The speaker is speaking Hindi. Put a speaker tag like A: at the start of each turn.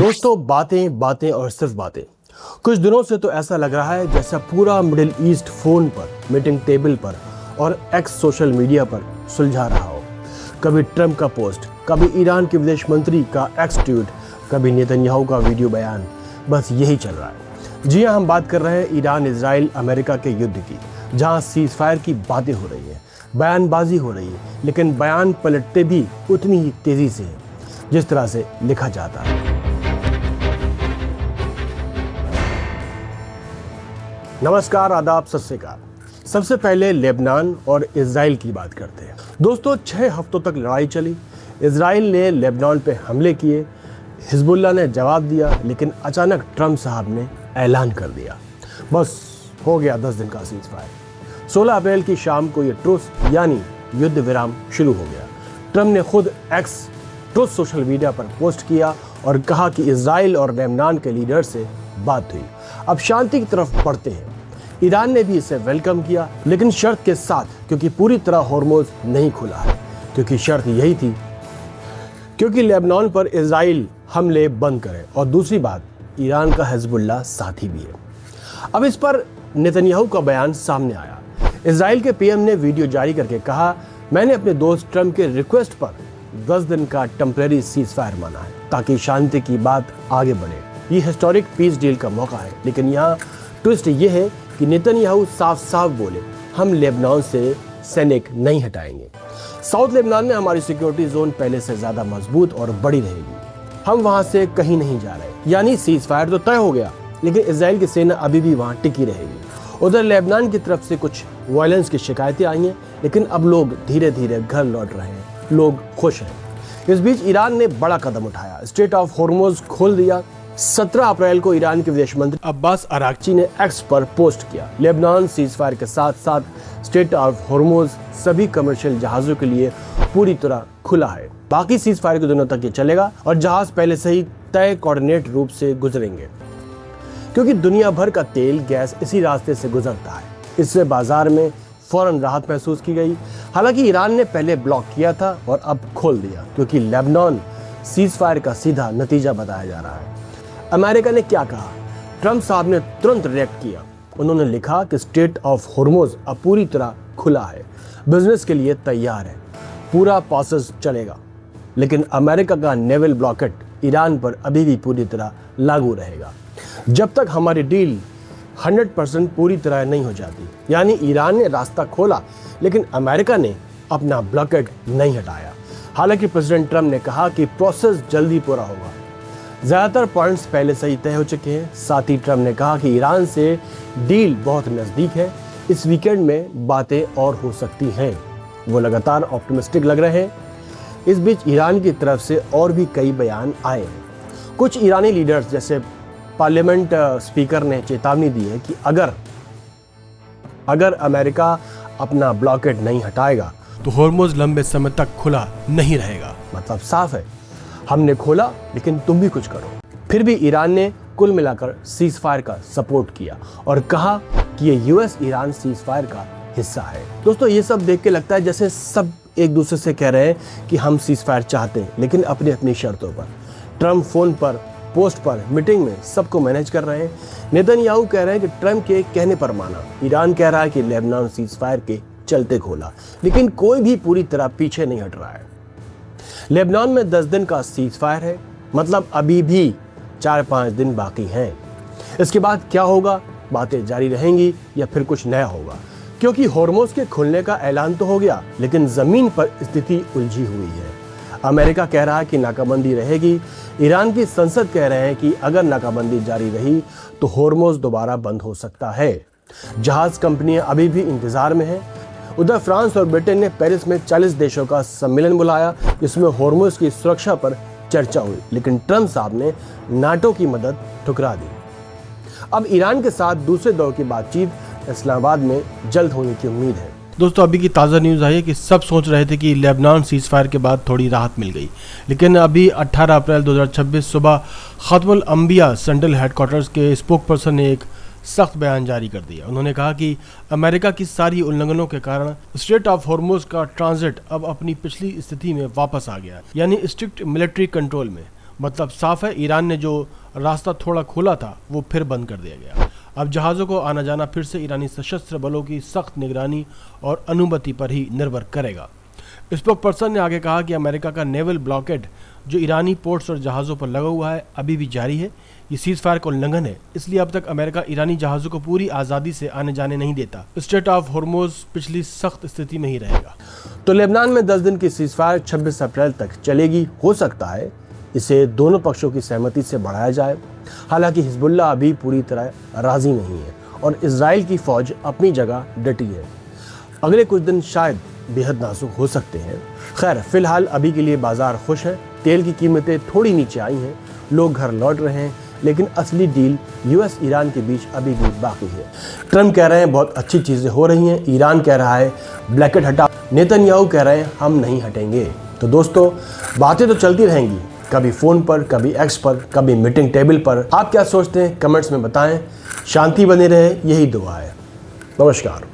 A: दोस्तों, बातें बातें और सिर्फ बातें। कुछ दिनों से तो ऐसा लग रहा है जैसा पूरा मिडिल ईस्ट फोन पर, मीटिंग टेबल पर और एक्स सोशल मीडिया पर सुलझा रहा हो। कभी ट्रंप का पोस्ट, कभी ईरान के विदेश मंत्री का एक्स ट्वीट, कभी नेतन्याहू का वीडियो बयान। बस यही चल रहा है। जी हाँ, हम बात कर रहे हैं ईरान, इजराइल, अमेरिका के युद्ध की, जहाँ सीज फायर की बातें हो रही हैं, बयानबाजी हो रही है, लेकिन बयान पलटते भी उतनी ही तेजी से है जिस तरह से लिखा जाता है। नमस्कार, आदाब, सत श्री अकाल। सबसे पहले लेबनान और इजराइल की बात करते हैं। दोस्तों, 6 हफ्तों तक लड़ाई चली। इजराइल ने लेबनान पे हमले किए, हिजबुल्लाह ने जवाब दिया, लेकिन अचानक ट्रंप साहब ने ऐलान कर दिया, बस हो गया 10 दिन का सीज फायर। 16 अप्रैल की शाम को ये ट्रूस यानी युद्ध विराम शुरू हो गया। ट्रंप ने खुद एक्स ट्रूथ सोशल मीडिया पर पोस्ट किया और कहा कि इजराइल और लेबनान के लीडर से बात हुई, अब शांति की तरफ बढ़ते हैं। ईरान ने भी इसे वेलकम किया, लेकिन शर्त के साथ, क्योंकि पूरी तरह होर्मुज नहीं खुला है, क्योंकि शर्त यही थी क्योंकि लेबनान पर इजराइल हमले बंद करे, और दूसरी बात, ईरान का हिजबुल्लाह साथी भी है। अब इस पर नेतन्याहू का बयान सामने आया। इजराइल के पीएम ने वीडियो जारी करके कहा, मैंने अपने दोस्त ट्रंप के रिक्वेस्ट पर 10 दिन का टेम्परेरी सीज फायर माना है ताकि शांति की बात आगे बढ़े। ये हिस्टोरिक पीस डील का मौका है, लेकिन यहाँ ट्विस्ट ये है कि नेतन्याहू साफ साफ बोले, हम लेबनान से सैनिक नहीं हटाएंगे। साउथ लेबनान में हमारी सिक्योरिटी जोन पहले से ज्यादा मजबूत और बड़ी रहेगी, हम वहां से कहीं नहीं जा रहे। यानी सीज फायर तो तय हो गया, लेकिन इजराइल की सेना अभी भी वहां टिकी रहेगी। उधर लेबनान की तरफ से कुछ वायलेंस की शिकायतें आई हैं, लेकिन अब लोग धीरे धीरे घर लौट रहे हैं, लोग खुश हैं। इस बीच ईरान ने बड़ा कदम उठाया, स्ट्रेट ऑफ होर्मुज खोल दिया। 17 अप्रैल को ईरान के विदेश मंत्री अब्बास अरागची ने एक्स पर पोस्ट किया, लेबनान सीज फायर के साथ साथ स्ट्रेट ऑफ होर्मुज सभी कमर्शियल जहाजों के लिए पूरी तरह खुला है। बाकी सीज फायर के दिनों तक ये चलेगा और जहाज पहले से ही तय कोऑर्डिनेट रूप से गुजरेंगे, क्योंकि दुनिया भर का तेल गैस इसी रास्ते से गुजरता है। इससे बाजार में फौरन राहत महसूस की गई। हालांकि ईरान ने पहले ब्लॉक किया था और अब खोल दिया, क्योंकि लेबनान सीज फायर का सीधा नतीजा बताया जा रहा है। अमेरिका ने क्या कहा? ट्रंप साहब ने तुरंत रिएक्ट किया। उन्होंने लिखा कि स्ट्रेट ऑफ होर्मुज अब पूरी तरह खुला है, बिजनेस के लिए तैयार है, पूरा प्रोसेस चलेगा। लेकिन अमेरिका का नेवल ब्लॉकेट ईरान पर अभी भी पूरी तरह लागू रहेगा, जब तक हमारी डील 100% पूरी तरह नहीं हो जाती। यानी ईरान ने रास्ता खोला, लेकिन अमेरिका ने अपना ब्लॉकेट नहीं हटाया। हालांकि प्रेसिडेंट ट्रंप ने कहा कि प्रोसेस जल्दी पूरा होगा। ज़्यादातर पॉइंट्स पहले से ही तय हो चुके हैं। साथ ही ट्रंप ने कहा कि ईरान से डील बहुत नज़दीक है, इस वीकेंड में बातें और हो सकती हैं। वो लगातार ऑप्टिमिस्टिक लग रहे हैं। इस बीच ईरान की तरफ से और भी कई बयान आए हैं। कुछ ईरानी लीडर्स जैसे पार्लियामेंट स्पीकर ने चेतावनी दी है कि अगर अमेरिका अपना ब्लॉकेट नहीं हटाएगा तो होर्मुज लंबे समय तक खुला नहीं रहेगा। मतलब साफ है, हमने खोला, लेकिन तुम भी कुछ करो। फिर भी ईरान ने कुल मिलाकर सीज फायर का सपोर्ट किया और कहा कि ये यूएस ईरान सीज फायर का हिस्सा है। दोस्तों, ये सब देख के लगता है जैसे सब एक दूसरे से कह रहे हैं कि हम सीज फायर चाहते हैं, लेकिन अपनी अपनी शर्तों पर। ट्रंप फोन पर, पोस्ट पर, मीटिंग में सबको मैनेज कर रहे हैं। नेतन्याहू कह रहे हैं कि ट्रंप के कहने पर माना। ईरान कह रहा है कि लेबनान सीज फायर के चलते खोला, लेकिन कोई भी पूरी तरह पीछे नहीं हट रहा है। लेबनान में 10 दिन का सीज फायर है, मतलब अभी भी 4-5 दिन बाकी हैं। इसके बाद क्या होगा? बातें जारी रहेंगी या फिर कुछ नया होगा? क्योंकि होर्मुज के खुलने का ऐलान तो हो गया, लेकिन जमीन पर स्थिति उलझी हुई है। अमेरिका कह रहा है कि नाकाबंदी रहेगी। ईरान की संसद कह रहे हैं कि अगर नाकाबंदी जारी रही तो होर्मुज दोबारा बंद हो सकता है। जहाज कंपनियां अभी भी इंतजार में हैं। उधर फ्रांस और ब्रिटेन ने पेरिस में 40 देशों का सम्मेलन बुलाया, जिसमें होर्मुज की सुरक्षा पर चर्चा हुई, लेकिन ट्रंप साहब ने नाटो की मदद ठुकरा दी। अब ईरान के साथ दूसरे दौर की बातचीत इस्लामाबाद में जल्द होने की उम्मीद है। दोस्तों, अभी की ताज़ा न्यूज़ आई है कि सब सोच रहे थे कि लेबनान सीज फायर के बाद थोड़ी राहत मिल गई, लेकिन अभी 18 अप्रैल 2026 सुबह खत्मुल अंबिया सेंट्रल हेडक्वार्टर्स के स्पोक पर्सन ने एक सख्त बयान जारी कर दिया। उन्होंने कहा कि अमेरिका की सारी उल्लंघनों के कारण स्ट्रेट ऑफ होर्मुज का ट्रांजिट अब अपनी पिछली स्थिति में वापस आ गया, यानी स्ट्रिक्ट मिलिट्री कंट्रोल में। मतलब साफ है, ईरान ने जो रास्ता थोड़ा खोला था वो फिर बंद कर दिया गया। अब जहाज़ों को आना जाना फिर से ईरानी सशस्त्र बलों की सख्त निगरानी और अनुमति पर ही निर्भर करेगा। स्पोक पर्सन ने आगे कहा कि अमेरिका का नेवल ब्लॉकेड जो ईरानी पोर्ट्स और जहाज़ों पर लगा हुआ है अभी भी जारी है। ये सीज फायर का उल्लंघन है, इसलिए अब तक अमेरिका ईरानी जहाज़ों को पूरी आज़ादी से आने जाने नहीं देता। स्ट्रेट ऑफ हॉर्मुज़ पिछली सख्त स्थिति में ही रहेगा। तो लेबनान में 10 दिन की सीज फायर 26 अप्रैल तक चलेगी। हो सकता है इसे दोनों पक्षों की सहमति से बढ़ाया जाए। हालांकि हिजबुल्लाह अभी पूरी तरह राज़ी नहीं है और इजराइल की फ़ौज अपनी जगह डटी है। अगले कुछ दिन शायद बेहद नाजुक हो सकते हैं। खैर, फिलहाल अभी के लिए बाजार खुश है। तेल की कीमतें थोड़ी नीचे आई हैं, लोग घर लौट रहे हैं, लेकिन असली डील यूएस ईरान के बीच अभी भी बाकी है। ट्रम्प कह रहे हैं बहुत अच्छी चीज़ें हो रही हैं, ईरान कह रहा है ब्लैकेट हटा, नेतन्याहू कह रहे हैं हम नहीं हटेंगे। तो दोस्तों, बातें तो चलती रहेंगी, कभी फ़ोन पर, कभी एक्स पर, कभी मीटिंग टेबल पर। आप क्या सोचते हैं कमेंट्स में बताएं। शांति बनी रहे, यही दुआ है। नमस्कार।